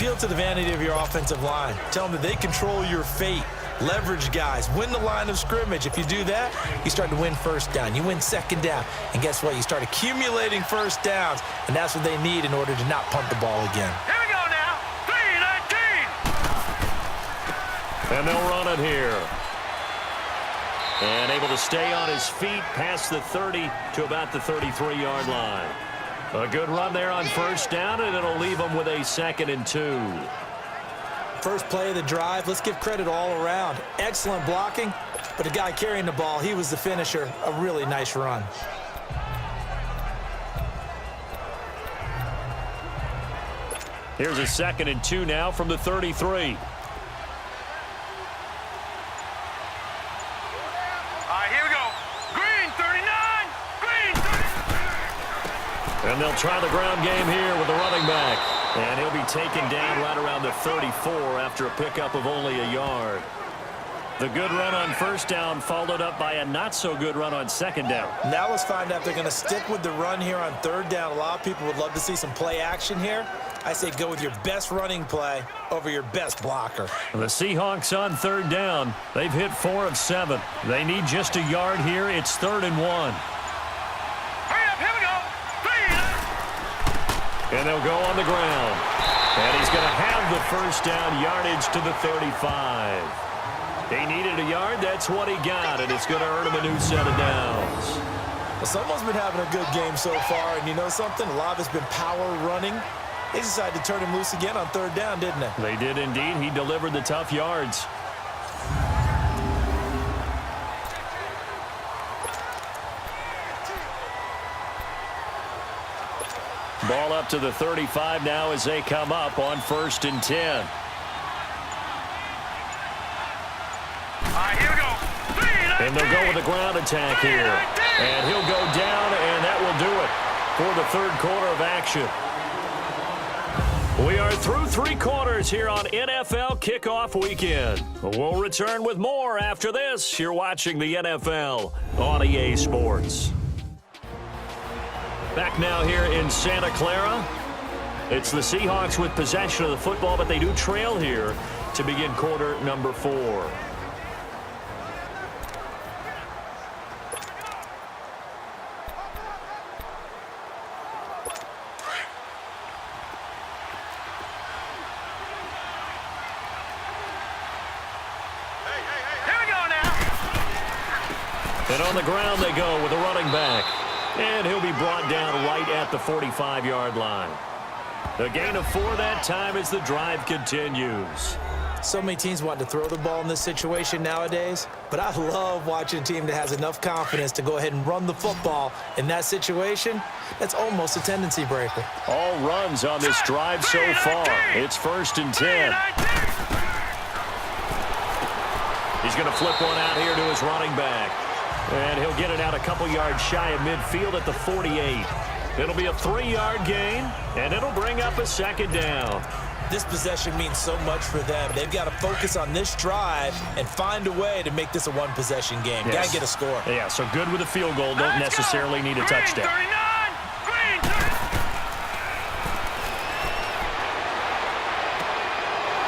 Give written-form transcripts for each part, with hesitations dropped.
Appeal to the vanity of your offensive line. Tell them that they control your fate. Leverage guys. Win the line of scrimmage. If you do that, you start to win first down. You win second down. And guess what? You start accumulating first downs. And that's what they need in order to not punt the ball again. Here we go now. 3-19. And they'll run it here. And able to stay on his feet past the 30 to about the 33-yard line. A good run there on first down, and it'll leave them with a 2nd and 2. First play of the drive, let's give credit all around. Excellent blocking, but the guy carrying the ball, he was the finisher. A really nice run. Here's a 2nd and 2 now from the 33. And they'll try the ground game here with the running back. And he'll be taken down right around the 34 after a pickup of only a yard. The good run on first down followed up by a not-so-good run on second down. Now let's find out if they're going to stick with the run here on third down. A lot of people would love to see some play action here. I say go with your best running play over your best blocker. The Seahawks on third down. They've hit 4 of 7. They need just a yard here. It's 3rd and 1. And they'll go on the ground. And he's going to have the first down yardage to the 35. He needed a yard. That's what he got. And it's going to earn him a new set of downs. Well, someone's been having a good game so far. And you know something? A lot of it's been power running. They decided to turn him loose again on third down, didn't they? They did indeed. He delivered the tough yards. Ball up to the 35 now as they come up on 1st and 10. All right, here we go. And they'll go with a ground attack here. And he'll go down, and that will do it for the 3rd quarter of action. We are through 3 quarters here on NFL Kickoff Weekend. We'll return with more after this. You're watching the NFL on EA Sports. Back now here in Santa Clara. It's the Seahawks with possession of the football, but they do trail here to begin quarter number 4. Here we go now. And on the ground they go with a running back. And he'll be brought down right at the 45-yard line. The gain of 4 that time as the drive continues. So many teams want to throw the ball in this situation nowadays, but I love watching a team that has enough confidence to go ahead and run the football in that situation. That's almost a tendency breaker. All runs on this drive so far. It's 1st and 10. He's going to flip one out here to his running back. And he'll get it out a couple yards shy of midfield at the 48. It'll be a 3-yard gain, and it'll bring up a 2nd down. This possession means so much for them. They've got to focus on this drive and find a way to make this a one-possession game. Yes. Got to get a score. Yeah, so good with a field goal. Don't necessarily need a touchdown.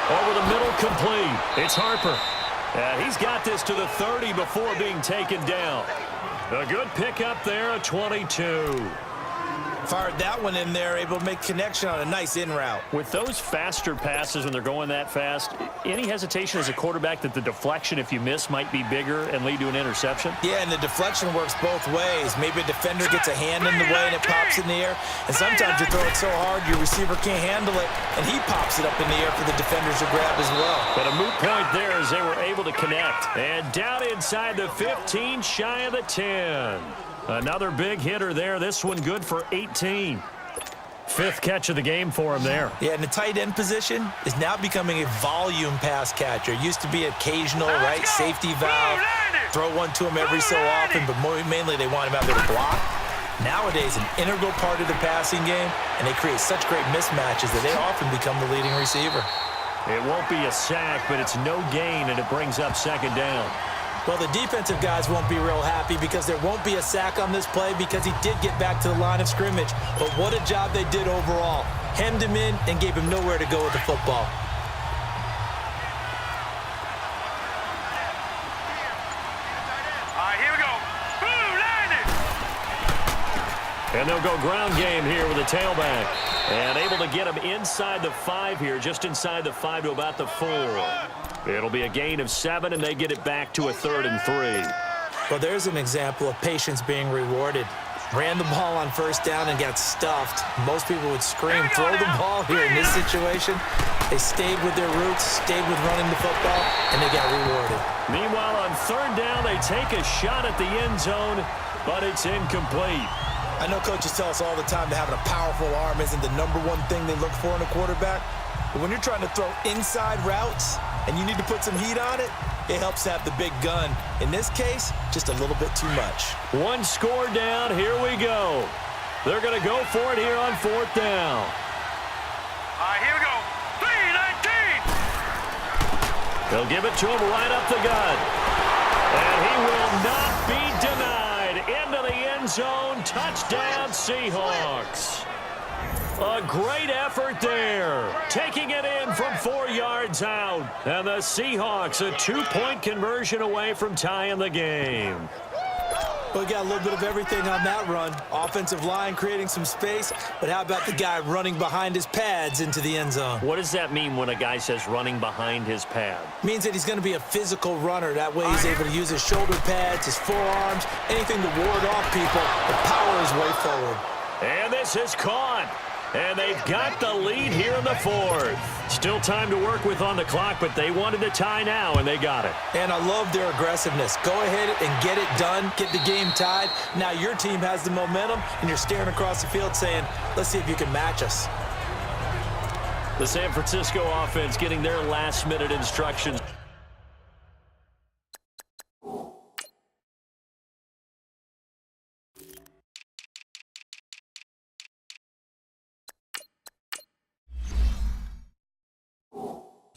Over the middle, complete. It's Harper. He's got this to the 30 before being taken down. A good pickup there, a 22. Fired that one in there, able to make connection on a nice in route. With those faster passes when they're going that fast, any hesitation as a quarterback that the deflection, if you miss, might be bigger and lead to an interception? Yeah, and the deflection works both ways. Maybe a defender gets a hand in the way and it pops in the air. And sometimes you throw it so hard your receiver can't handle it, and he pops it up in the air for the defenders to grab as well. But a moot point there as they were able to connect. And down inside the 15, shy of the 10. Another big hitter there. This one good for 18. 5th catch of the game for him there. Yeah, and the tight end position is now becoming a volume pass catcher. Used to be occasional, right, safety valve. Throw one to him every so often, but mainly they want him out there to block. Nowadays, an integral part of the passing game, and they create such great mismatches that they often become the leading receiver. It won't be a sack, but it's no gain, and it brings up 2nd down. Well, the defensive guys won't be real happy because there won't be a sack on this play because he did get back to the line of scrimmage. But what a job they did overall. hemmed him in, and gave him nowhere to go with the football. Here we go. Boom, landed. And they'll go ground game here with the tailback. And able to get him inside the 5 here, just inside the 5 to about the 4. It'll be a gain of 7, and they get it back to a 3rd and 3. Well, there's an example of patience being rewarded. Ran the ball on first down and got stuffed. Most people would scream, throw the ball here. In this situation, they stayed with their roots, stayed with running the football, and they got rewarded. Meanwhile, on 3rd down, they take a shot at the end zone, but it's incomplete. I know coaches tell us all the time that having a powerful arm isn't the #1 thing they look for in a quarterback. But when you're trying to throw inside routes and you need to put some heat on it, it helps to have the big gun. In this case, just a little bit too much. 1 score down. Here we go. They're going to go for it here on 4th down. Here we go. 3-19. They'll give it to him right up the gut. And he will not be denied. Into the end zone. Touchdown, Seahawks. A great effort there. Taking it in from 4 yards out. And the Seahawks a 2-point conversion away from tying the game. We got a little bit of everything on that run. Offensive line creating some space, but how about the guy running behind his pads into the end zone? What does that mean when a guy says running behind his pad? Means that he's going to be a physical runner. That way he's able to use his shoulder pads, his forearms, anything to ward off people, but power his way forward. And this is caught. And they've got the lead here in the 4th. Still time to work with on the clock, but they wanted to tie now, and they got it. And I love their aggressiveness. Go ahead and get it done, get the game tied. Now your team has the momentum, and you're staring across the field saying, let's see if you can match us. The San Francisco offense getting their last-minute instructions.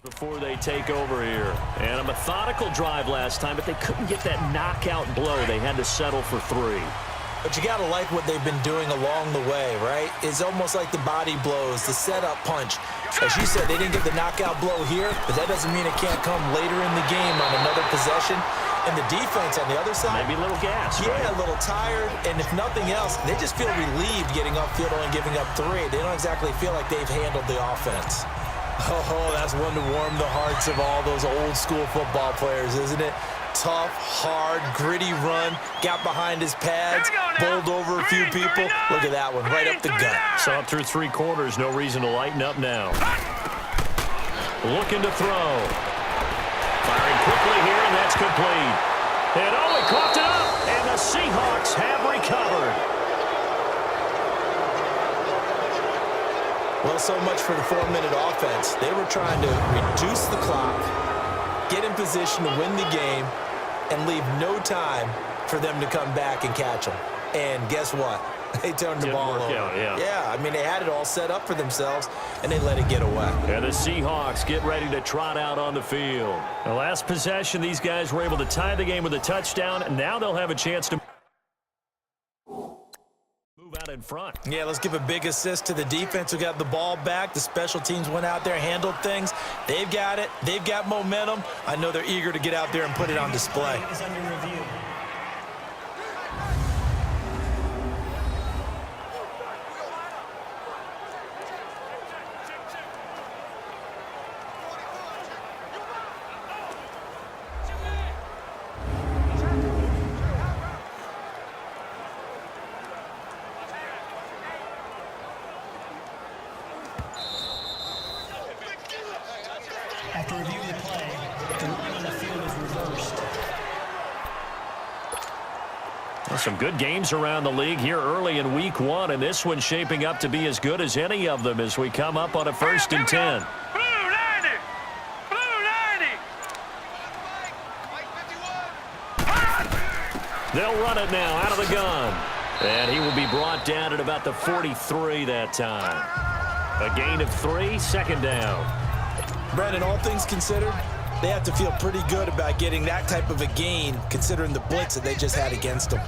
Before they take over here. And a methodical drive last time, but they couldn't get that knockout blow. They had to settle for 3. But you got to like what they've been doing along the way, right? It's almost like the body blows, the setup punch. As you said, they didn't get the knockout blow here, but that doesn't mean it can't come later in the game on another possession. And the defense on the other side, maybe a little gas, yeah, right? A little tired. And if nothing else, they just feel relieved getting upfield and giving up 3. They don't exactly feel like they've handled the offense. Oh, that's one to warm the hearts of all those old-school football players, isn't it? Tough, hard, gritty run, got behind his pads, bowled over a few people. Look at that one, right up the gut. Saw it through 3 quarters, no reason to lighten up now. Looking to throw. Firing quickly here, and that's complete. And oh, he coughed it up, and the Seahawks have recovered. Well, so much for the 4-minute offense. They were trying to reduce the clock, get in position to win the game, and leave no time for them to come back and catch them. And guess what? They turned the ball over. Yeah, I mean, they had it all set up for themselves, and they let it get away. And the Seahawks get ready to trot out on the field. The last possession, these guys were able to tie the game with a touchdown, and now they'll have a chance to out in front. Yeah, let's give a big assist to the defense who got the ball back. The special teams went out there, handled things. They've got it. They've got momentum. I know they're eager to get out there and put it on display. After reviewing the play, the line on the field is reversed. Well, some good games around the league here early in week 1, and this one's shaping up to be as good as any of them as we come up on a 1st and 10. Blue 90. Blue 90. They'll run it now out of the gun. And he will be brought down at about the 43 that time. A gain of 3, 2nd down. Brandon, all things considered, they have to feel pretty good about getting that type of a gain considering the blitz that they just had against them.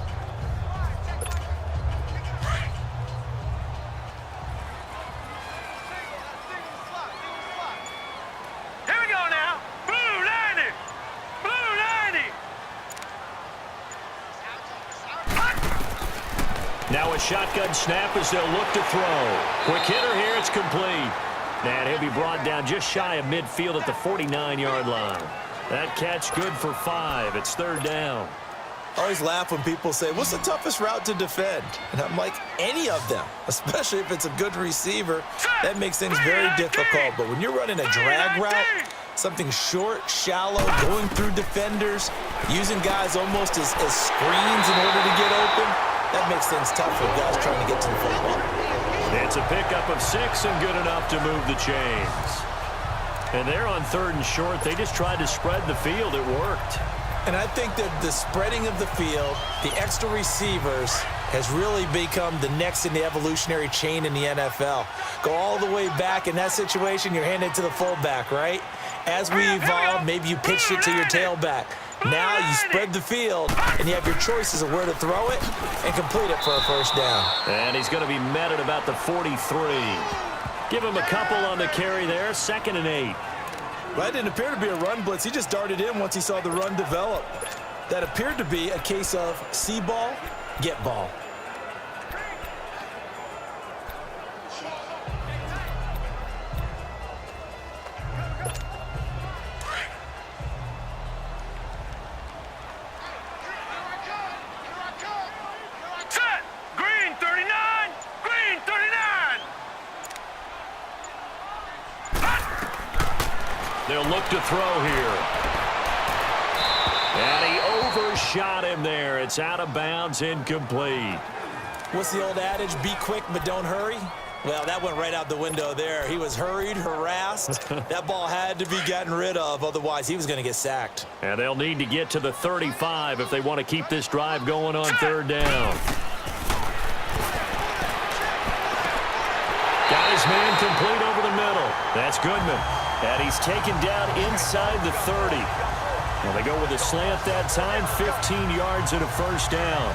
Now a shotgun snap as they'll look to throw. Quick hitter here, it's complete. And he'll be brought down just shy of midfield at the 49-yard line. That catch good for 5. It's third down. I always laugh when people say, what's the toughest route to defend? And I'm like, any of them, especially if it's a good receiver. That makes things very difficult. But when you're running a drag route, something short, shallow, going through defenders, using guys almost as screens in order to get open, that makes things tough for guys trying to get to the football. It's a pickup of 6 and good enough to move the chains. And they're on third and short. They just tried to spread the field. It worked. And I think that the spreading of the field, the extra receivers, has really become the next in the evolutionary chain in the NFL. Go all the way back. In that situation, you're handed to the fullback, right? As we evolve, maybe you pitched it to your tailback. Now you spread the field, and you have your choices of where to throw it and complete it for a first down. And he's going to be met at about the 43. Give him a couple on the carry there, 2nd and 8. Well, that didn't appear to be a run blitz. He just darted in once he saw the run develop. That appeared to be a case of see ball, get ball. Set. Green 39. Green 39. They'll look to throw here. And he overshot him there. It's out of bounds, incomplete. What's the old adage? Be quick, but don't hurry. Well, that went right out the window there. He was hurried, harassed. That ball had to be gotten rid of, otherwise he was going to get sacked. And they'll need to get to the 35 if they want to keep this drive going on third down. Got his man complete over the middle. That's Goodman. And he's taken down inside the 30. Well, they go with a slant that time, 15 yards and a first down.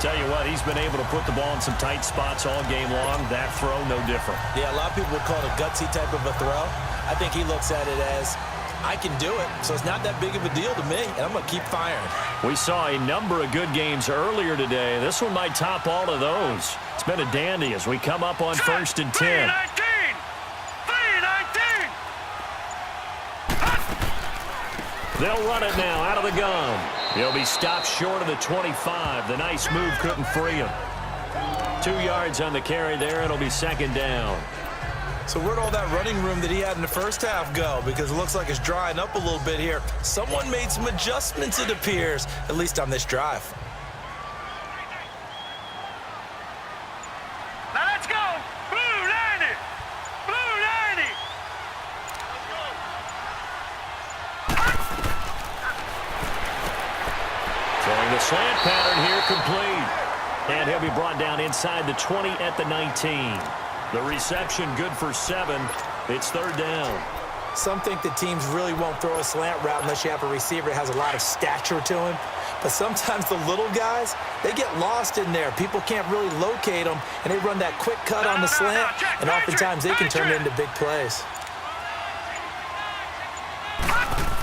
Tell you what, he's been able to put the ball in some tight spots all game long. That throw, no different. Yeah, a lot of people would call it a gutsy type of a throw. I think he looks at it as, I can do it, so it's not that big of a deal to me, and I'm going to keep firing. We saw a number of good games earlier today. This one might top all of those. It's been a dandy as we come up on 1st and 10. 319. They'll run it now out of the gun. He'll be stopped short of the 25. The nice move couldn't free him. 2 yards on the carry there. It'll be 2nd down. So where'd all that running room that he had in the first half go? Because it looks like it's drying up a little bit here. Someone made some adjustments, it appears, at least on this drive. Now let's go. Blue 90. Blue 90. Throwing the slant pattern here, complete. And he'll be brought down inside the 20 at the 19. The reception good for 7. It's third down. Some think that teams really won't throw a slant route unless you have a receiver that has a lot of stature to him. But sometimes the little guys, they get lost in there. People can't really locate them, and they run that quick cut on the slant, and oftentimes they can turn it into big plays.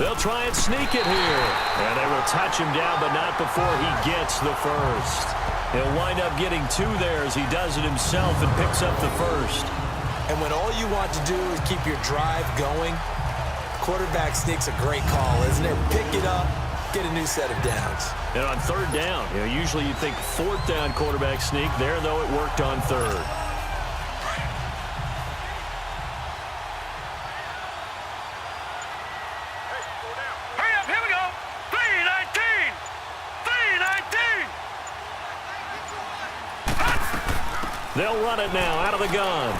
They'll try and sneak it here. And they will touch him down, but not before he gets the first. He'll wind up getting 2 there as he does it himself and picks up the first. And when all you want to do is keep your drive going, quarterback sneak's a great call, isn't it? Pick it up, get a new set of downs. And on third down, usually you think 4th down quarterback sneak. There, though, it worked on third. Hurry up, here we go. 319. 319. They'll run it now out of the gun.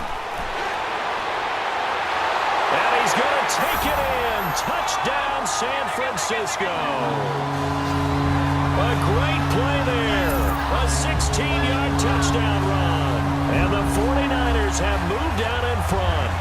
And he's going to take it in. Touchdown, San Francisco. A great play there. A 16-yard touchdown run. And the 49ers have moved out in front.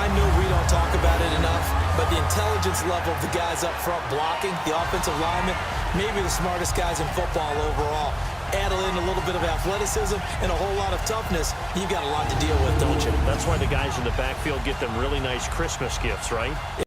I know we don't talk about it enough, but the intelligence level of the guys up front blocking, the offensive linemen, maybe the smartest guys in football overall. Add in a little bit of athleticism and a whole lot of toughness, you've got a lot to deal with, don't you? That's why the guys in the backfield get them really nice Christmas gifts, right?